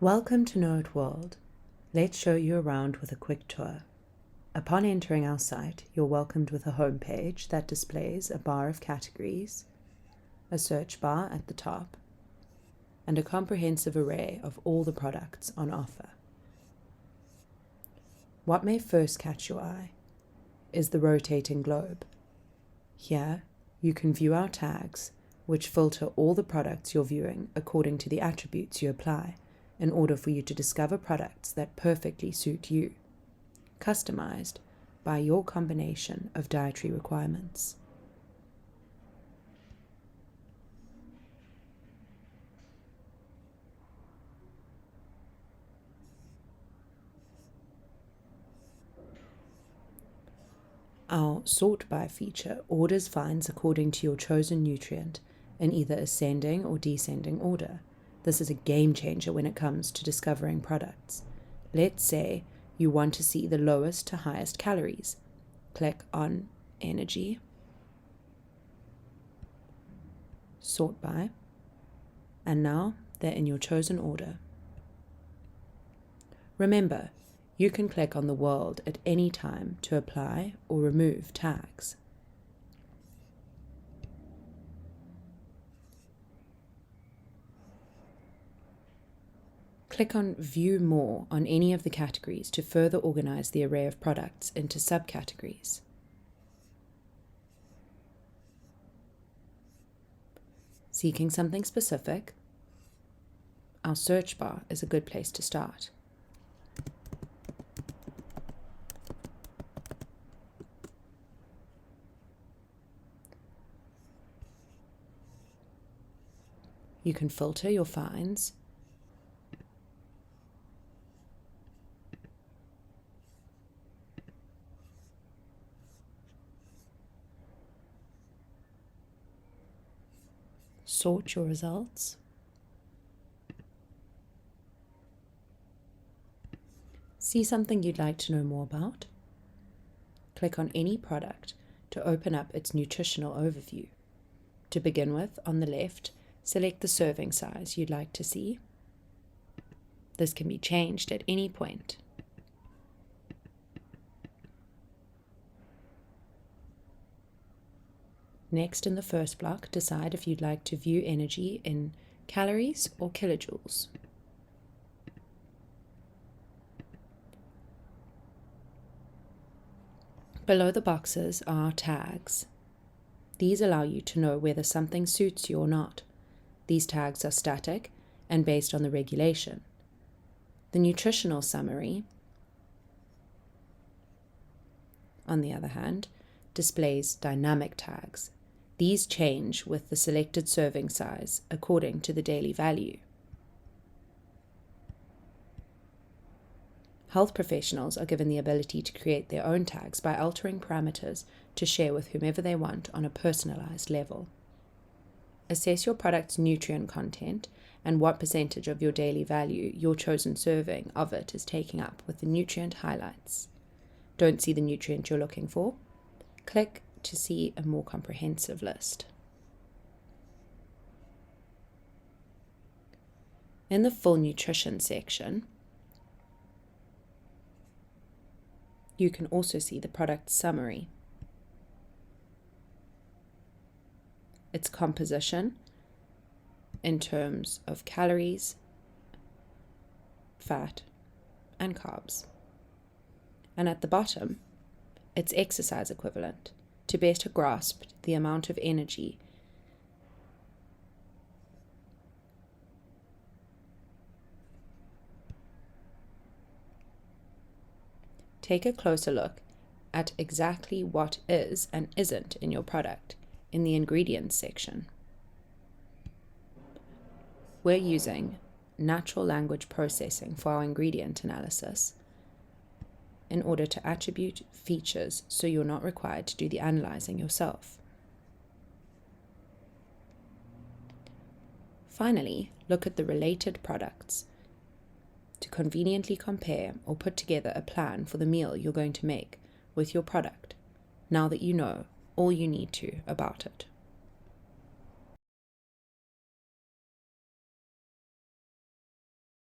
Welcome to Knowitworld. Let's show you around with a quick tour. Upon entering our site, you're welcomed with a home page that displays a bar of categories, a search bar at the top, and a comprehensive array of all the products on offer. What may first catch your eye is the rotating globe. Here, you can view our tags, which filter all the products you're viewing according to the attributes you apply, in order for you to discover products that perfectly suit you, customized by your combination of dietary requirements. Our sort by feature orders finds according to your chosen nutrient in either ascending or descending order. This is a game changer when it comes to discovering products. Let's say you want to see the lowest to highest calories. Click on Energy, Sort by, and now they're in your chosen order. Remember, you can click on the world at any time to apply or remove tags. Click on View More on any of the categories to further organize the array of products into subcategories. Seeking something specific? Our search bar is a good place to start. You can filter your finds, sort your results, see something you'd like to know more about? Click on any product to open up its nutritional overview. To begin with, on the left, select the serving size you'd like to see. This can be changed at any point. Next, in the first block, decide if you'd like to view energy in calories or kilojoules. Below the boxes are tags. These allow you to know whether something suits you or not. These tags are static and based on the regulation. The nutritional summary, on the other hand, displays dynamic tags. These change with the selected serving size according to the daily value. Health professionals are given the ability to create their own tags by altering parameters to share with whomever they want on a personalized level. Assess your product's nutrient content and what percentage of your daily value your chosen serving of it is taking up with the nutrient highlights. Don't see the nutrient you're looking for? Click to see a more comprehensive list. In the full nutrition section, you can also see the product summary, its composition in terms of calories, fat, and carbs. And at the bottom, its exercise equivalent, to better grasp the amount of energy take a closer look at exactly what is and isn't in your product in the ingredients section. We're using natural language processing for our ingredient analysis in order to attribute features so you're not required to do the analyzing yourself. Finally, look at the related products to conveniently compare or put together a plan for the meal you're going to make with your product, now that you know all you need to about it.